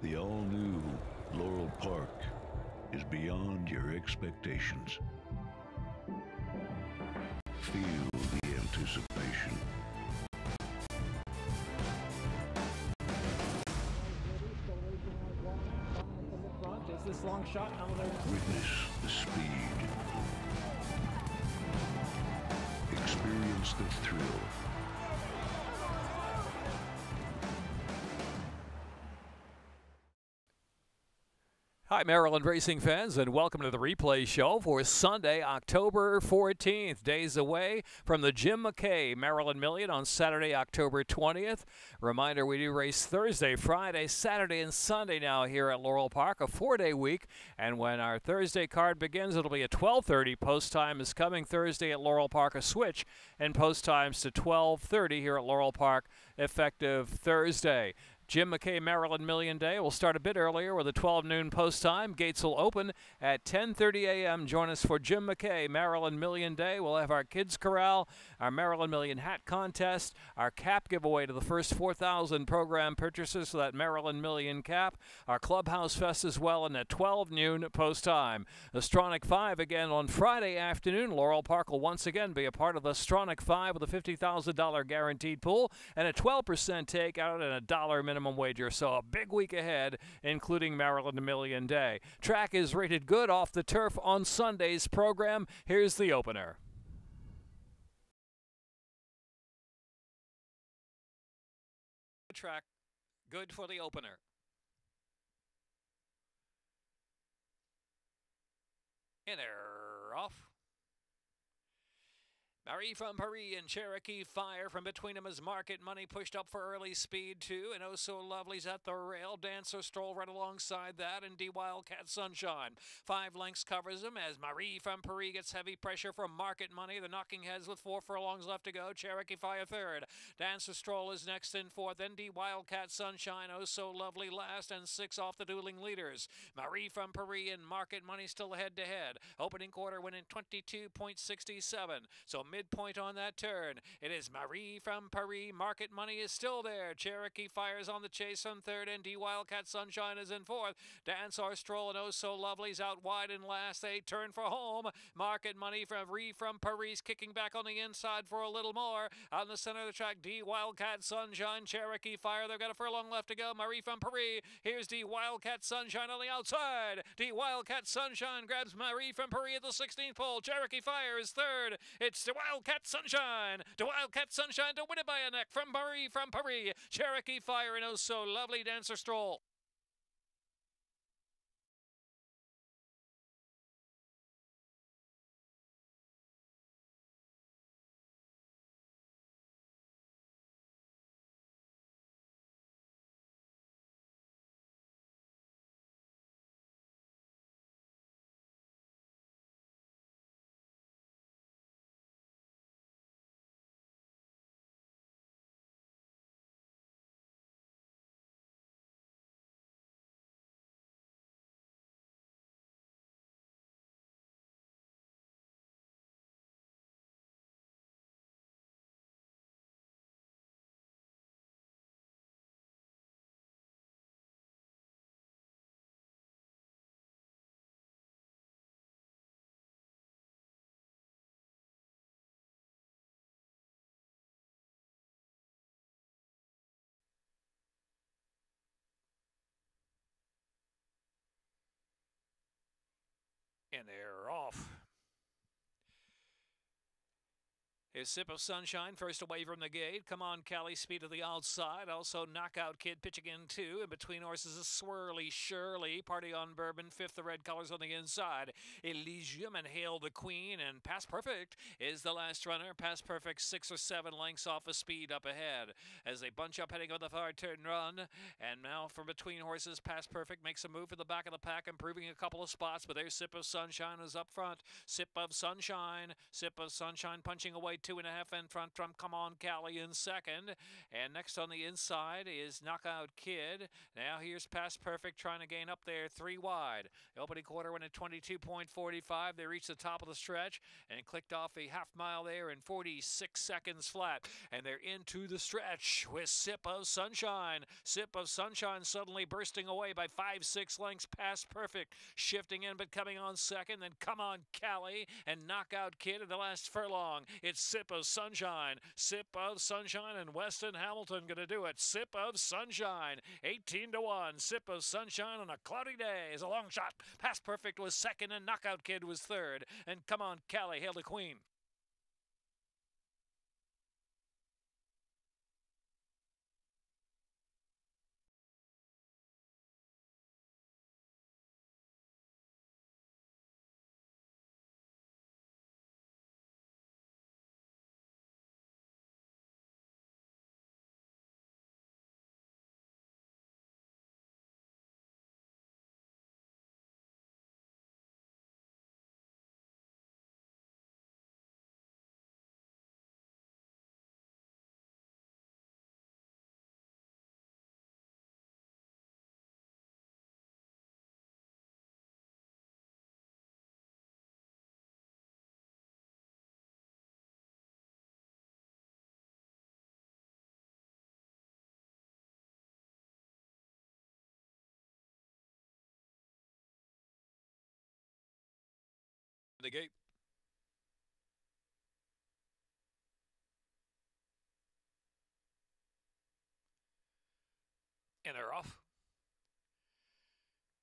The all-new Laurel Park is beyond your expectations. Feel the anticipation. Is this long shot? Witness the speed. Experience the thrill. Hi, Maryland racing fans, and welcome to the replay show for Sunday, October 14th. Days away from the Jim McKay Maryland Million on Saturday, October 20th. Reminder, we do race Thursday, Friday, Saturday, and Sunday now here at Laurel Park, a 4-day week. And when our Thursday card begins, it'll be at 12:30. Post time is coming Thursday at Laurel Park, a switch, and post times to 12:30 here at Laurel Park, effective Thursday. Jim McKay Maryland Million Day will start a bit earlier with a 12 noon post time. Gates will open at 10:30 a.m. Join us for Jim McKay Maryland Million Day. We'll have our Kids Corral, our Maryland Million Hat Contest, our cap giveaway to the first 4,000 program purchasers for that Maryland Million cap, our Clubhouse Fest as well, and at 12 noon post time. The Stronach 5 again on Friday afternoon. Laurel Park will once again be a part of the Stronach 5 with a $50,000 guaranteed pool and a 12% takeout and a $1 minimum wager. So a big week ahead, including Maryland Million Day. Track is rated good off the turf on Sunday's program. Here's the opener. Track good for the opener. And they're off. Marie from Paris and Cherokee Fire. From between them is Market Money, pushed up for early speed too. And Oh So Lovely's at the rail. Dancer Stroll right alongside that. And D Wildcat Sunshine. 5 lengths covers him as Marie from Paris gets heavy pressure from Market Money. The knocking heads with 4 furlongs left to go. Cherokee Fire third. Dancer Stroll is next in fourth. Then D Wildcat Sunshine. Oh So Lovely last. And 6 off the dueling leaders. Marie from Paris and Market Money still head to head. Opening quarter winning 22.67. So midpoint on that turn. It is Marie from Paris. Market Money is still there. Cherokee Fires on the chase on third, and D Wildcat Sunshine is in fourth. Dancer Stroll and Oh So Lovely's out wide in last. They turn for home. Market Money from Marie from Paris kicking back on the inside for a little more. Out in the center of the track, D Wildcat Sunshine, Cherokee Fire. They've got a furlong left to go. Marie from Paris. Here's D Wildcat Sunshine on the outside. D Wildcat Sunshine grabs Marie from Paris at the 16th pole. Cherokee Fire is third. It's the Wildcat Sunshine. The Wildcat Sunshine to win it by a neck from Marie from Paris. Cherokee Fire and Oh So Lovely. Dancer Stroll. And they're off. Here's Sip of Sunshine, first away from the gate. Come on, Cali, speed to the outside. Also, Knockout Kid pitching in two. In between horses is Swirly Shirley. Party on Bourbon, fifth, the red colors on the inside. Elysium and Hail the Queen. And Pass Perfect is the last runner. Pass Perfect 6 or 7 lengths off of speed up ahead. As they bunch up heading on the far turn run. And now from between horses, Pass Perfect makes a move for the back of the pack, improving a couple of spots. But there's Sip of Sunshine is up front. Sip of Sunshine punching away 2.5 in front from Come On Cali in second. And next on the inside is Knockout Kid. Now here's Past Perfect trying to gain up there 3 wide. The opening quarter went at 22.45. They reached the top of the stretch and clicked off a half mile there in 46 seconds flat. And they're into the stretch with Sip of Sunshine. Sip of Sunshine suddenly bursting away by 5-6 lengths Past Perfect. Shifting in but coming on second. Then Come On Cali and Knockout Kid in the last furlong. It's Sip of Sunshine. Sip of Sunshine and Weston Hamilton going to do it. Sip of Sunshine. 18-1. Sip of Sunshine on a cloudy day is a long shot. Past Perfect was second and Knockout Kid was third. And Come On Cali hailed the queen. The gate. And they're off.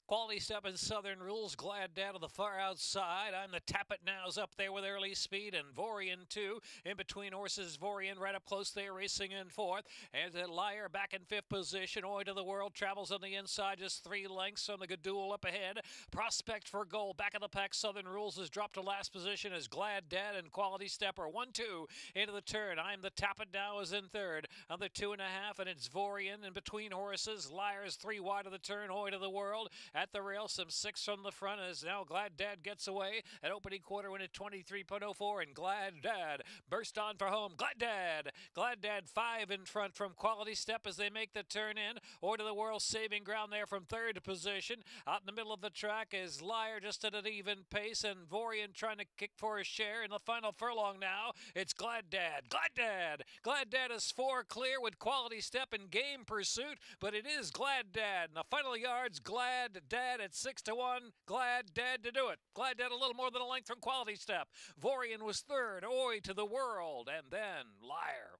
Quality Step and Southern Rules, Glad Dad to the far outside. I'm the Tap It Nows up there with Early Speed and Vorian too. In between horses, Vorian right up close there racing in fourth. And the Liar back in fifth position. Oi to the World travels on the inside just 3 lengths on the Gadul up ahead. Prospect for Gold back of the pack. Southern Rules has dropped to last position as Glad Dad and Quality Step are 1-2 into the turn. I'm the Tap It Now is in third. Another 2.5 and it's Vorian in between horses. Liar's 3 wide of the turn. Oi to the World. At the rail, some 6 from the front as now Glad Dad gets away. At opening quarter went at 23.04 and Glad Dad burst on for home. Glad Dad 5 in front from Quality Step as they make the turn in. Oi to the World saving ground there from third position. Out in the middle of the track is Liar just at an even pace and Vorian trying to kick for his share in the final furlong now. It's Glad Dad. Glad Dad is 4 clear with Quality Step in game pursuit, but it is Glad Dad. In the final yards, Glad Dad at 6-1. Glad Dad to do it. Glad Dad a little more than a length from Quality Step. Vorian was third. Oi to the World. And then Liar.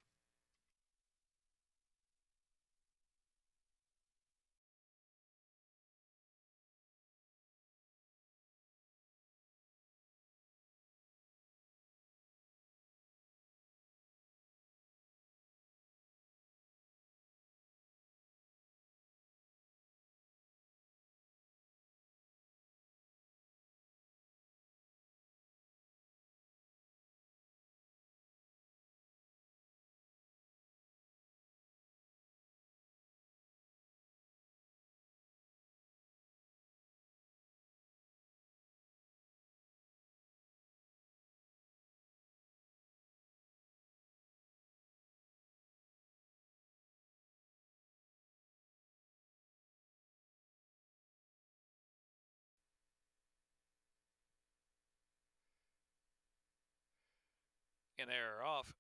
And they're off.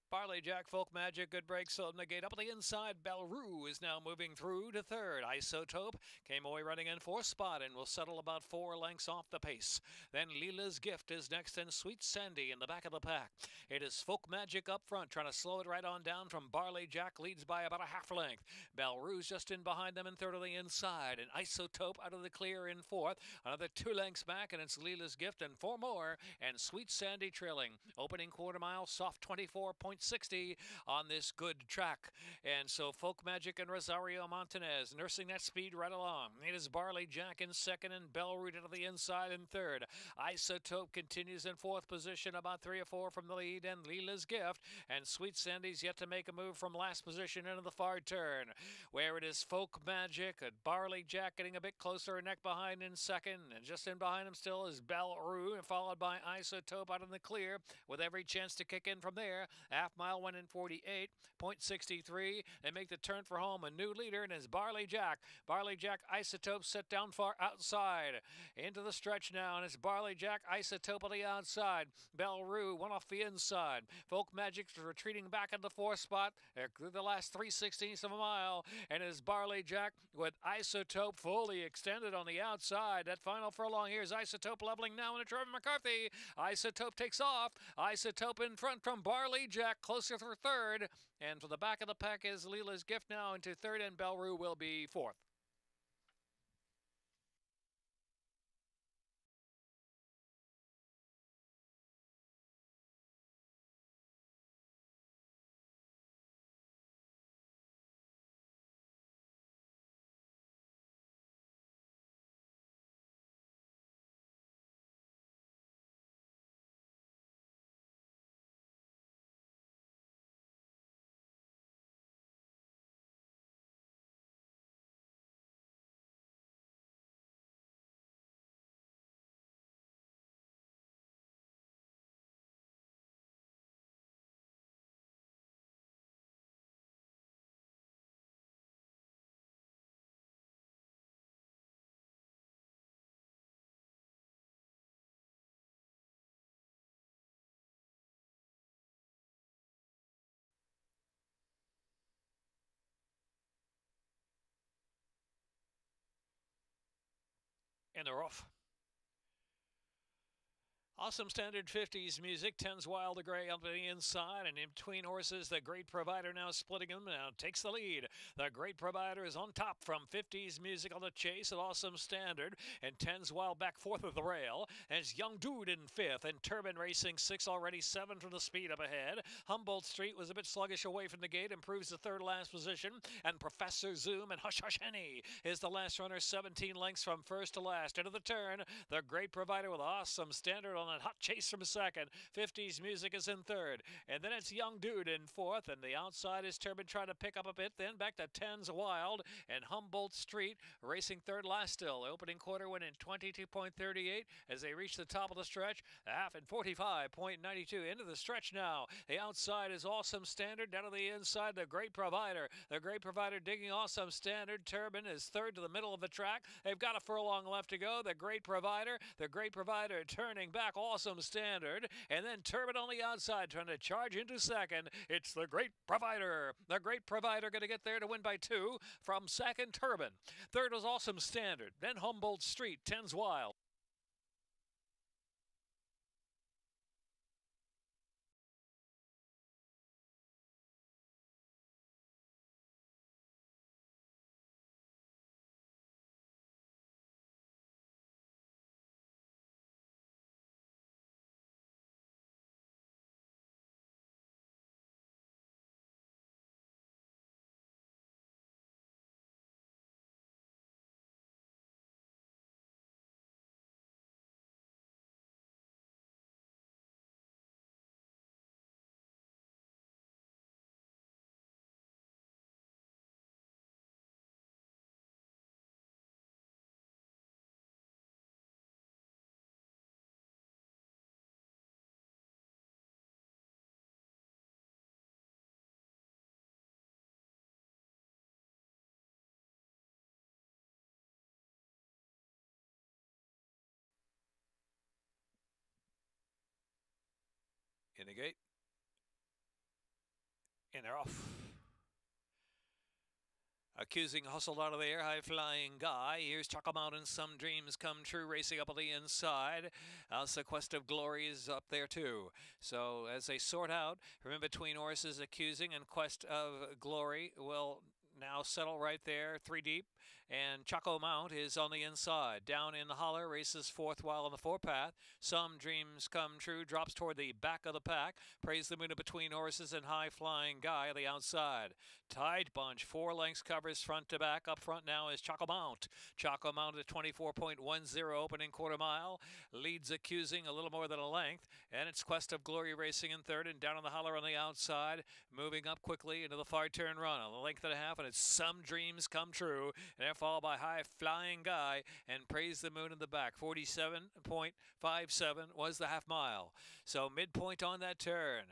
Barley Jack, Folk Magic, good breaks on the gate. Up on the inside, Belrue is now moving through to third. Isotope came away running in 4th spot and will settle about 4 lengths off the pace. Then Leela's Gift is next and Sweet Sandy in the back of the pack. It is Folk Magic up front, trying to slow it right on down from Barley Jack, leads by about a half length. Belrue's just in behind them in third on the inside. And Isotope out of the clear in 4th. Another 2 lengths back and it's Leela's Gift and 4 more. And Sweet Sandy trailing. Opening quarter mile, soft 24.6. .60 on this good track. And so Folk Magic and Rosario Montanez nursing that speed right along. It is Barley Jack in second and Bellroot to the inside in third. Isotope continues in fourth position, about 3 or 4 from the lead, and Leela's Gift. And Sweet Sandy's yet to make a move from last position into the far turn, where it is Folk Magic and Barley Jack getting a bit closer, a neck behind in second, and just in behind him still is Bellroot, followed by Isotope out in the clear with every chance to kick in from there. Half mile went in 48.63. They make the turn for home. A new leader, and it's Barley Jack. Barley Jack, Isotope set down far outside. Into the stretch now, and it's Barley Jack, Isotope on the outside. Bellroot one off the inside. Folk Magic's retreating back in the fourth spot through the last 3/16 of a mile, and it's Barley Jack with Isotope fully extended on the outside. That final furlong here is Isotope leveling now into Trevor McCarthy. Isotope takes off. Isotope in front from Barley Jack, closer for third. And for the back of the pack is Leela's Gift now into third, and Bellroot will be fourth. And they're off. Awesome Standard 50s music, 10's Wild to Gray up to the inside, and in between horses, the Great Provider now splitting them, now takes the lead. The Great Provider is on top from 50s music on the chase at Awesome Standard, and 10's Wild back fourth of the rail, and it's Young Dude in fifth, and Turban racing 6 already, 7 from the speed up ahead. Humboldt Street was a bit sluggish away from the gate, improves the third last position, and Professor Zoom and Hush Hush Henny is the last runner, 17 lengths from first to last. Into the turn, the Great Provider with Awesome Standard on that hot chase from second. 50s music is in third, and then it's Young Dude in fourth, and the outside is Turban trying to pick up a bit, then back to 10's Wild and Humboldt Street racing third last still. The opening quarter went in 22.38 as they reach the top of the stretch, half in 45.92. Into the stretch now. The outside is Awesome Standard, down to the inside the Great Provider. The Great Provider digging Awesome Standard. Turban is third to the middle of the track. They've got a furlong left to go. The Great Provider turning back Awesome Standard, and then Turban on the outside trying to charge into second. It's the Great Provider. The Great Provider going to get there to win by 2 from second, Turban. Third was Awesome Standard, then Humboldt Street, 10's Wild. In the gate, and they're off. Accusing hustled out of there, high-flying guy. Here's Chuckle Mountain, Some Dreams Come True, racing up on the inside. Also, Quest of Glory is up there, too. So, as they sort out, from in between horses, Accusing and Quest of Glory will now settle right there, 3 deep. And Choco Mount is on the inside. Down in the holler, races fourth while on the four-path. Some Dreams Come True drops toward the back of the pack. Praise the Moon in between horses and High Flying Guy on the outside. Tight bunch, 4 lengths covers front to back. Up front now is Choco Mount. Choco Mount at 24.10 opening quarter mile. Leads Accusing a little more than a length. And it's Quest of Glory racing in third and down on the holler on the outside. Moving up quickly into the far turn run on the length and a half, and it's Some Dreams Come True. And they're followed by High Flying Guy and Praise the Moon in the back. 47.57 was the half mile. So midpoint on that turn.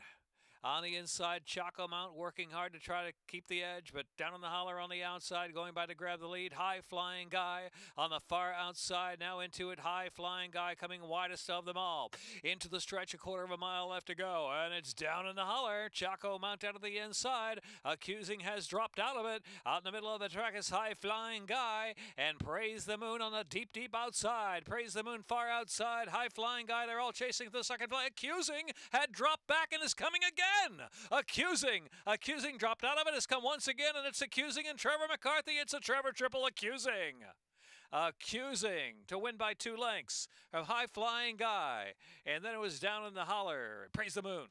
On the inside, Choco Mount working hard to try to keep the edge, but down on the holler on the outside, going by to grab the lead. High Flying Guy on the far outside, now into it. High Flying Guy coming widest of them all. Into the stretch, a quarter of a mile left to go, and it's down in the holler. Choco Mount out of the inside. Accusing has dropped out of it. Out in the middle of the track is High Flying Guy, and Praise the Moon on the deep, deep outside. Praise the Moon far outside. High Flying Guy, they're all chasing the second play. Accusing had dropped back and is coming again. Accusing dropped out of it, has come once again, and it's Accusing and Trevor McCarthy. It's a Trevor triple. Accusing to win by 2 lengths of High Flying Guy, and then it was down in the holler. Praise the Moon.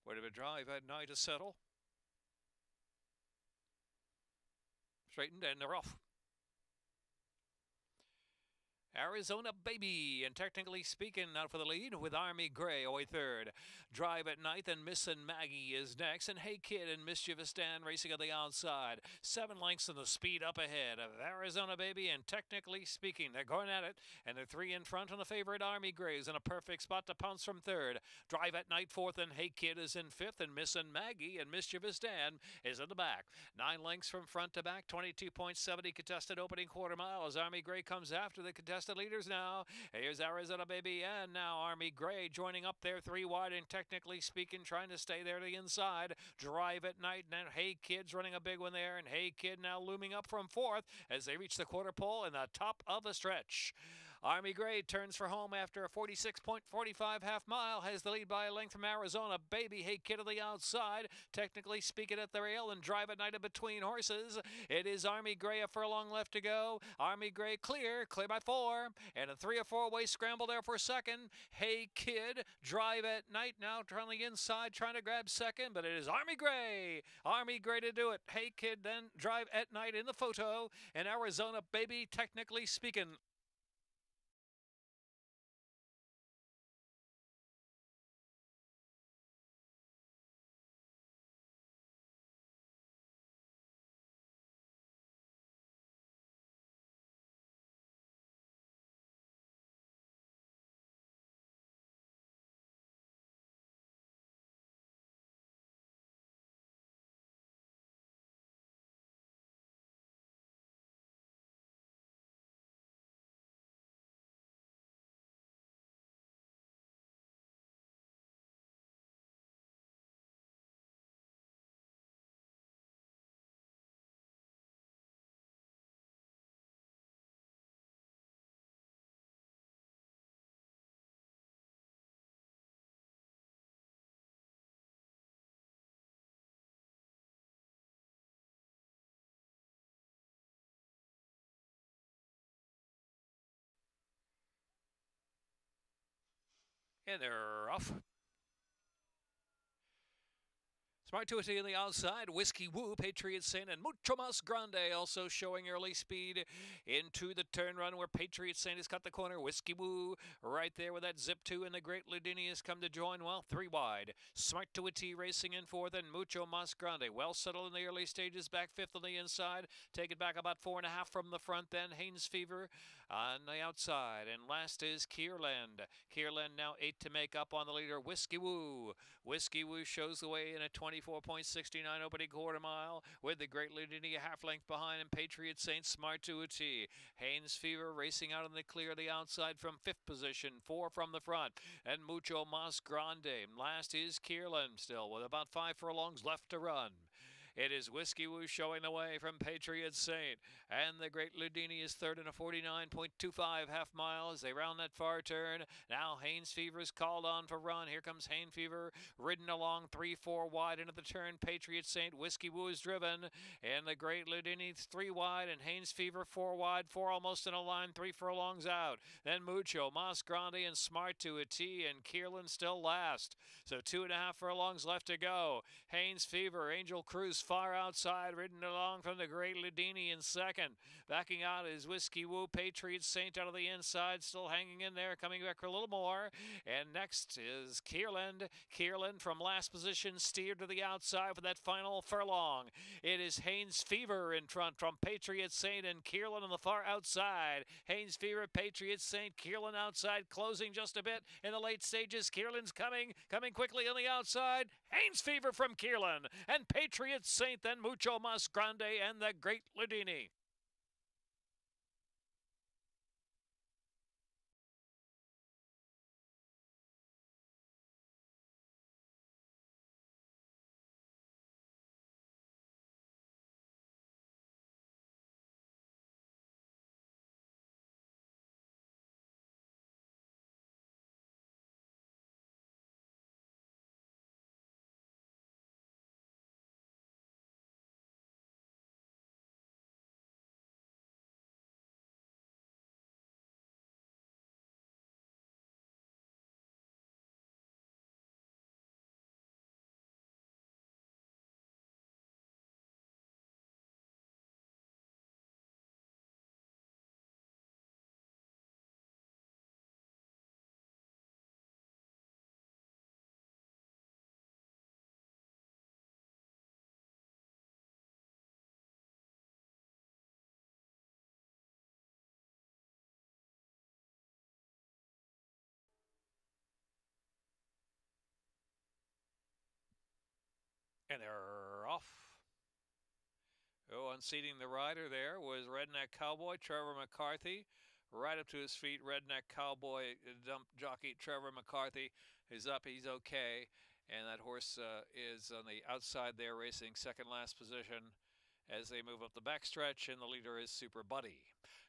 Wait a drive at night to settle. Straightened and they're off. Arizona Baby, and technically speaking, out for the lead with Army Gray away third. Drive at Night and Missin' Maggie is next, and Hey Kid and Mischievous Dan racing on the outside. 7 lengths in the speed up ahead of Arizona Baby, and technically speaking, they're going at it, and they're 3 in front on the favorite Army Gray is in a perfect spot to pounce from third. Drive at Night fourth, and Hey Kid is in fifth, and Missin' Maggie and Mischievous Dan is in the back. 9 lengths from front to back, 22.70 contested opening quarter mile as Army Gray comes after the contested leaders now. Here's Arizona Baby, and now Army Gray joining up there 3 wide, and technically speaking trying to stay there to the inside. Drive at Night, and Hey Kid's running a big one there, and Hey Kid now looming up from fourth as they reach the quarter pole in the top of the stretch. Army Gray turns for home after a 46.45 half mile, has the lead by a length from Arizona Baby. Hey Kid on the outside, technically speaking at the rail, and Drive at Night in between horses. It is Army Gray, a furlong left to go. Army Gray clear by 4, and a 3 or 4 way scramble there for second. Hey Kid, Drive at Night now on the inside trying to grab second, but it is Army Gray to do it. Hey Kid, then Drive at Night in the photo, and Arizona Baby technically speaking. And they're off. Smart to on the outside. Whiskey Woo, Patriot Saint, and Mucho Mas Grande also showing early speed into the turn run where Patriot Saint has cut the corner. Whiskey Woo right there with that zip 2, and the Great Ludini has come to join well. 3 wide. Smart to a T racing in fourth, and Mucho Mas Grande well settled in the early stages. Back fifth on the inside. Take it back about 4.5 from the front. Then Haynes Fever on the outside, and last is Kierland. Kierland now 8 to make up on the leader. Whiskey Woo. Whiskey Woo shows the way in a 24.69 opening quarter mile with the Great Ludini a half length behind, and Patriot Saint Smart to a T. Haynes Fever racing out in the clear the outside from 5th position, 4 from the front, and Mucho Mas Grande. Last is Kierland still with about 5 furlongs left to run. It is Whiskey Woo showing the way from Patriot Saint. And the Great Ludini is third in a 49.25 half mile as they round that far turn. Now Haynes Fever is called on for run. Here comes Haynes Fever ridden along 3-4 wide into the turn. Patriot Saint, Whiskey Woo is driven. And the Great Ludini 3 wide and Haynes Fever 4 wide. 4 almost in a line, 3 furlongs out. Then Mucho, Mas Grande, and Smart to a T, and Kierland still last. So 2.5 furlongs left to go. Haynes Fever, Angel Cruz far outside, ridden along from the Great Ludini in second. Backing out is Whiskey Woo, Patriot Saint out of the inside, still hanging in there, coming back for a little more. And next is Kierland. Kierland from last position steered to the outside for that final furlong. It is Haynes Fever in front from Patriot Saint, and Kierland on the far outside. Haynes Fever, Patriot Saint, Kierland outside, closing just a bit in the late stages. Kierland's coming quickly on the outside. Haynes Fever from Kierland, and Patriot Saint, then Mucho Mas Grande and the Great Ludini. And they're off. Oh, unseating the rider there was Redneck Cowboy Trevor McCarthy. Right up to his feet, Redneck Cowboy dump jockey Trevor McCarthy is up. He's okay. And that horse is on the outside there, racing second last position as they move up the backstretch, and the leader is Super Buddy.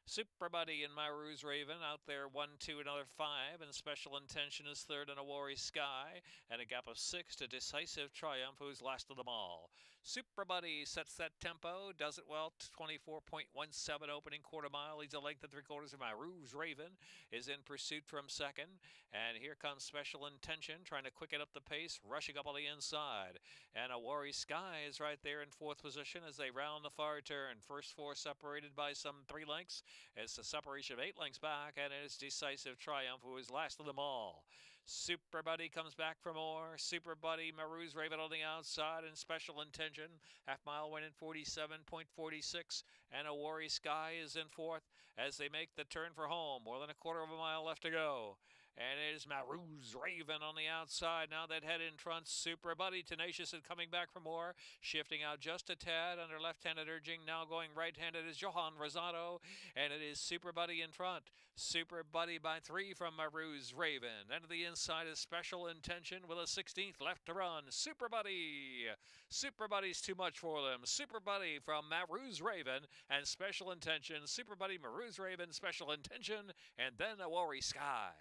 Super Buddy and Myru's Raven out there 1-2, another 5, and Special Intention is third in a Worry Sky, and a gap of 6 to Decisive Triumph, who's last of them all. Super Buddy sets that tempo, does it well, 24.17 opening quarter mile, leads a length of 3/4. Myru's Raven is in pursuit from second, and here comes Special Intention, trying to quicken up the pace, rushing up on the inside, and a Worry Sky is right there in fourth position as they round the far turn. First 4 separated by some 3 lengths. It's a separation of 8 lengths back, and it is Decisive Triumph, who is last of them all. Super Buddy comes back for more. Super Buddy, Myru's Raven on the outside, and Special Intention. Half mile went in 47.46, and a Worry Sky is in fourth as they make the turn for home. More than a 1/4 mile left to go. And it is Myru's Raven on the outside. Now that head in front, Super Buddy, tenacious and coming back for more. Shifting out just a tad under left-handed urging. Now going right-handed is Johan Rosado. And it is Super Buddy in front. Super Buddy by 3 from Myru's Raven. And to the inside is Special Intention with a 16th left to run. Super Buddy. Super Buddy's too much for them. Super Buddy from Myru's Raven and Special Intention. Super Buddy, Myru's Raven, Special Intention, and then a Worry Sky.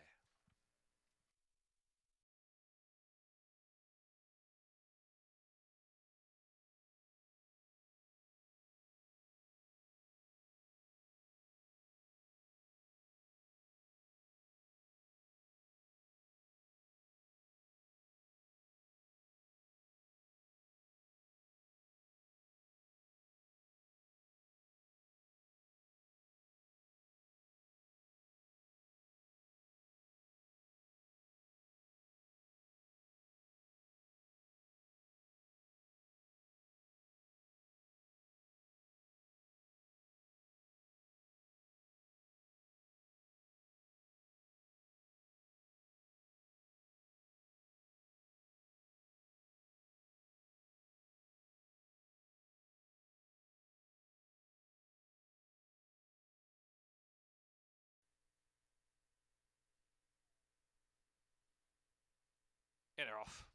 And they're off.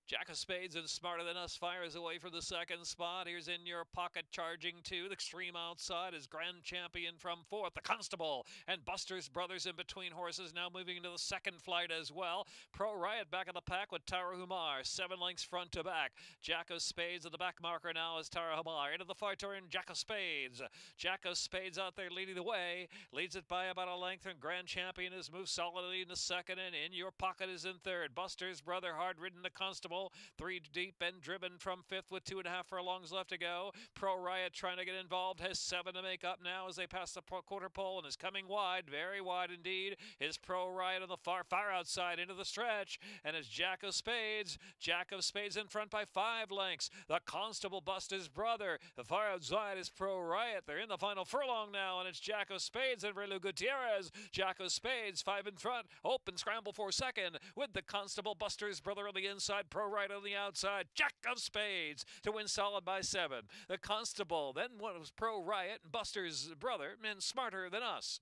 Jack of Spades and Smarter Than Us fires away from the second spot. Here's In Your Pocket charging two. The Extreme outside is Grand Champion from fourth. The Constable and Buster's Brothers in between horses now moving into the second flight as well. Pro Riot back in the pack with Tara Humar. 7 lengths front to back. Jack of Spades at the back marker now is Tara Humar. Into the far turn, Jack of Spades. Jack of Spades out there leading the way. Leads it by about a length, and Grand Champion has moved solidly in the second, and In Your Pocket is in third. Buster's Brother hard ridden the Constable. 3 deep and driven from fifth with 2.5 furlongs left to go. Pro Riot trying to get involved, has 7 to make up now as they pass the quarter pole and is coming wide, very wide indeed. Is Pro Riot on the far outside into the stretch, and it's Jack of Spades. Jack of Spades in front by 5 lengths. The Constable Buster's Brother. The far outside is Pro Riot. They're in the final furlong now, and it's Jack of Spades and Relu Gutierrez. Jack of Spades 5 in front. Open scramble for second with the Constable Buster's Brother on the inside. Pro Riot on the outside. Jack of Spades to win solid by 7. The Constable, then one was Pro Riot and Buster's Brother, and Smarter Than Us.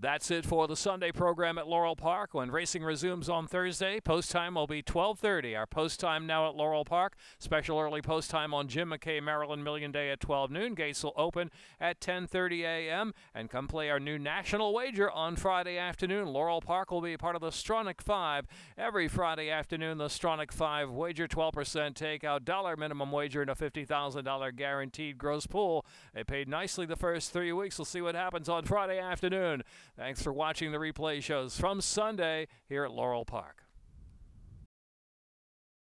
That's it for the Sunday program at Laurel Park. When racing resumes on Thursday, post time will be 12:30. Our post time now at Laurel Park. Special early post time on Jim McKay Maryland Million Day at 12 noon. Gates will open at 10:30 a.m. And come play our new national wager on Friday afternoon. Laurel Park will be part of the Stronach 5. Every Friday afternoon, the Stronach 5 wager, 12% takeout, dollar minimum wager, and a $50,000 guaranteed gross pool. They paid nicely the first 3 weeks. We'll see what happens on Friday afternoon. Thanks for watching the replay shows from Sunday here at Laurel Park.